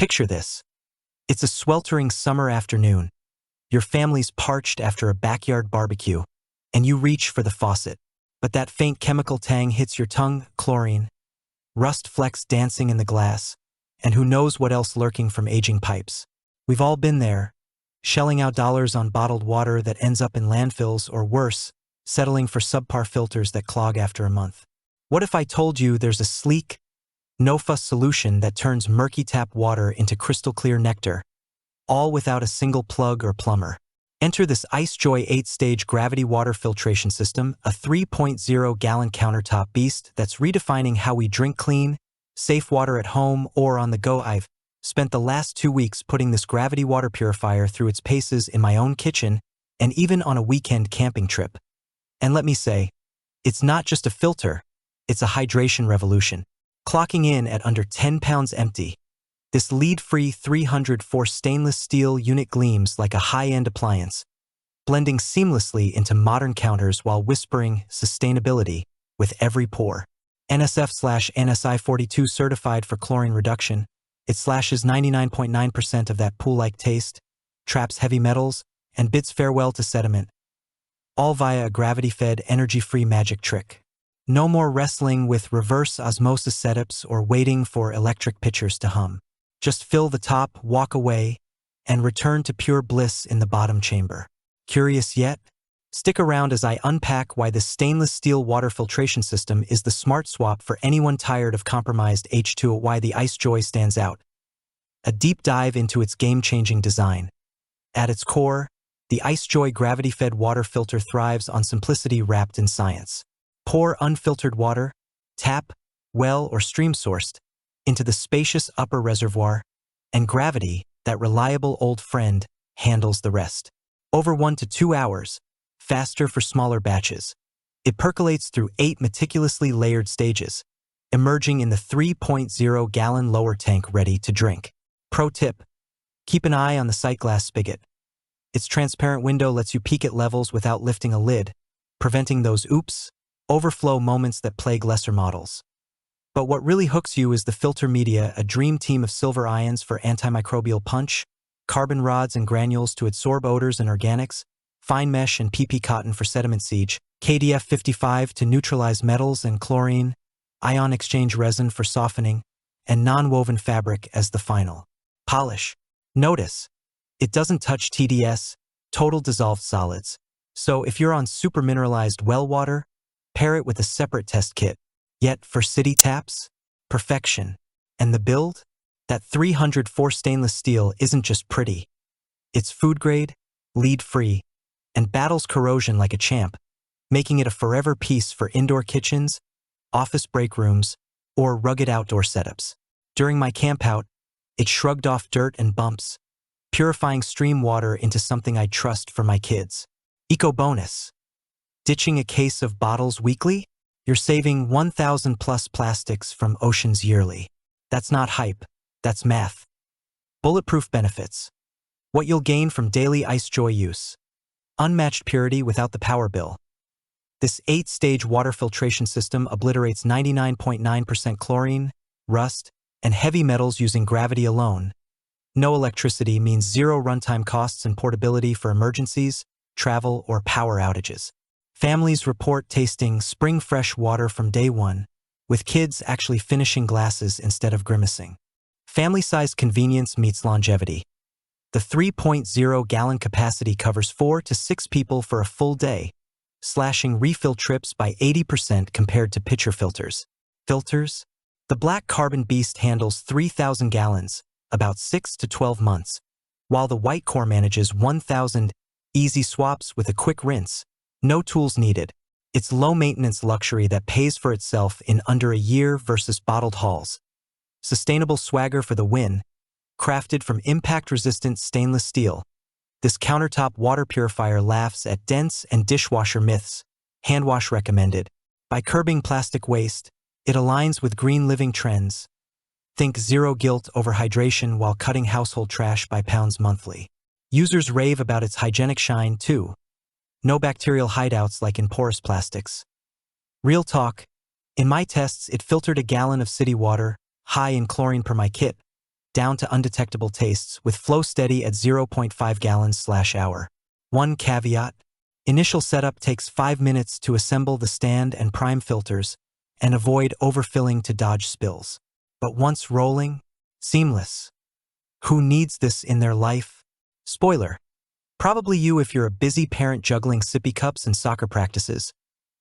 Picture this. It's a sweltering summer afternoon. Your family's parched after a backyard barbecue, and you reach for the faucet. But that faint chemical tang hits your tongue, chlorine, rust flecks dancing in the glass, and who knows what else lurking from aging pipes. We've all been there, shelling out dollars on bottled water that ends up in landfills or worse, settling for subpar filters that clog after a month. What if I told you there's a sleek, no-fuss solution that turns murky tap water into crystal-clear nectar, all without a single plug or plumber? Enter this IceJoy 8-stage gravity water filtration system, a 3.0-gallon countertop beast that's redefining how we drink clean, safe water at home or on the go. I've spent the last 2 weeks putting this gravity water purifier through its paces in my own kitchen and even on a weekend camping trip. And let me say, it's not just a filter, it's a hydration revolution. Clocking in at under 10 pounds empty, this lead-free 304 stainless steel unit gleams like a high-end appliance, blending seamlessly into modern counters while whispering sustainability with every pour. NSF/ANSI 42 certified for chlorine reduction, it slashes 99.9% of that pool-like taste, traps heavy metals, and bids farewell to sediment, all via a gravity-fed, energy-free magic trick. No more wrestling with reverse osmosis setups or waiting for electric pitchers to hum. Just fill the top, walk away, and return to pure bliss in the bottom chamber. Curious yet? Stick around as I unpack why this stainless steel water filtration system is the smart swap for anyone tired of compromised H2O, why the IceJoy stands out. A deep dive into its game-changing design. At its core, the IceJoy gravity-fed water filter thrives on simplicity wrapped in science. Pour unfiltered water, tap, well or stream-sourced, into the spacious upper reservoir, and gravity, that reliable old friend, handles the rest. Over 1 to 2 hours, faster for smaller batches. It percolates through 8 meticulously layered stages, emerging in the 3.0-gallon lower tank ready to drink. Pro tip: keep an eye on the sight glass spigot. Its transparent window lets you peek at levels without lifting a lid, preventing those overflow moments that plague lesser models. But what really hooks you is the filter media, a dream team of silver ions for antimicrobial punch, carbon rods and granules to absorb odors and organics, fine mesh and PP cotton for sediment siege, KDF 55 to neutralize metals, and chlorine, ion exchange resin for softening, and non-woven fabric as the final polish. Notice, it doesn't touch TDS, total dissolved solids. So if you're on super mineralized well water, pair it with a separate test kit. Yet for city taps, perfection. And the build? That 304 stainless steel isn't just pretty. It's food grade, lead free, and battles corrosion like a champ, making it a forever piece for indoor kitchens, office break rooms, or rugged outdoor setups. During my campout, it shrugged off dirt and bumps, purifying stream water into something I trust for my kids. Eco bonus: ditching a case of bottles weekly? You're saving 1,000 plus plastics from oceans yearly. That's not hype, that's math. Bulletproof benefits: what you'll gain from daily IceJoy use. Unmatched purity without the power bill. This 8-stage water filtration system obliterates 99.9% chlorine, rust, and heavy metals using gravity alone. No electricity means zero runtime costs and portability for emergencies, travel, or power outages. Families report tasting spring-fresh water from day one, with kids actually finishing glasses instead of grimacing. Family-sized convenience meets longevity. The 3.0-gallon capacity covers 4 to 6 people for a full day, slashing refill trips by 80% compared to pitcher filters. Filters? The black carbon beast handles 3,000 gallons, about 6 to 12 months, while the white core manages 1,000 easy swaps with a quick rinse. No tools needed. It's low-maintenance luxury that pays for itself in under a year versus bottled hauls. Sustainable swagger for the win. Crafted from impact-resistant stainless steel, this countertop water purifier laughs at dents and dishwasher myths. Hand wash recommended. By curbing plastic waste, it aligns with green living trends. Think zero guilt over hydration while cutting household trash by pounds monthly. Users rave about its hygienic shine, too. No bacterial hideouts like in porous plastics. Real talk, in my tests it filtered a gallon of city water, high in chlorine per my kit, down to undetectable tastes with flow steady at 0.5 gallons/hour. One caveat: initial setup takes 5 minutes to assemble the stand and prime filters and avoid overfilling to dodge spills. But once rolling, seamless. Who needs this in their life? Spoiler: probably you if you're a busy parent juggling sippy cups and soccer practices,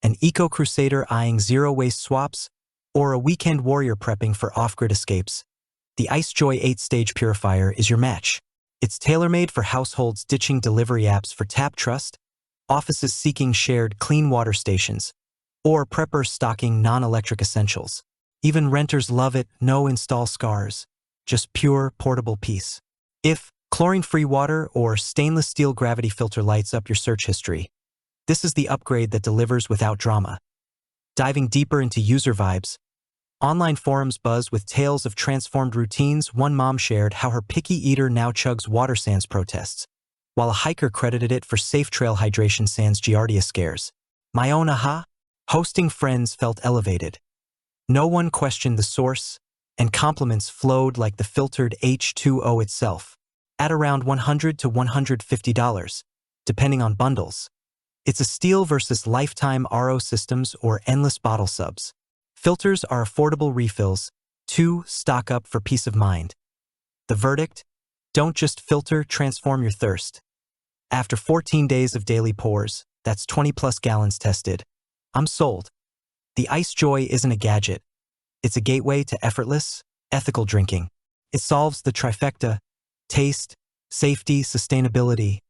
an eco-crusader eyeing zero-waste swaps, or a weekend warrior prepping for off-grid escapes. The IceJoy 8-stage purifier is your match. It's tailor-made for households ditching delivery apps for tap trust, offices seeking shared clean water stations, or preppers stocking non-electric essentials. Even renters love it, no install scars, just pure, portable peace. If chlorine-free water or stainless steel gravity filter lights up your search history, this is the upgrade that delivers without drama. Diving deeper into user vibes, online forums buzz with tales of transformed routines. One mom shared how her picky eater now chugs water sans protests, while a hiker credited it for safe trail hydration sans giardia scares. My own aha? Hosting friends felt elevated. No one questioned the source, and compliments flowed like the filtered H2O itself, at around $100 to $150, depending on bundles. It's a steal versus lifetime RO systems or endless bottle subs. Filters are affordable refills. 2, stock up for peace of mind. The verdict? Don't just filter, transform your thirst. After 14 days of daily pours, that's 20+ gallons tested, I'm sold. The IceJoy isn't a gadget. It's a gateway to effortless, ethical drinking. It solves the trifecta: taste, safety, sustainability,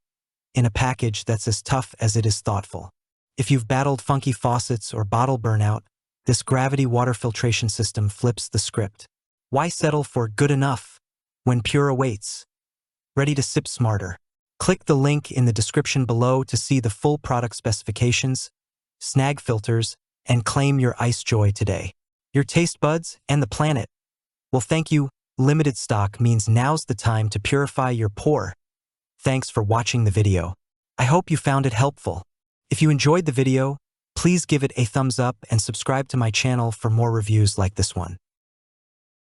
in a package that's as tough as it is thoughtful. If you've battled funky faucets or bottle burnout, this Gravity Water Filtration System flips the script. Why settle for good enough when pure awaits? Ready to sip smarter? Click the link in the description below to see the full product specifications, snag filters, and claim your IceJoy today. Your taste buds and the planet will thank you. Limited stock means now's the time to purify your pour. Thanks for watching the video. I hope you found it helpful. If you enjoyed the video, please give it a thumbs up and subscribe to my channel for more reviews like this one.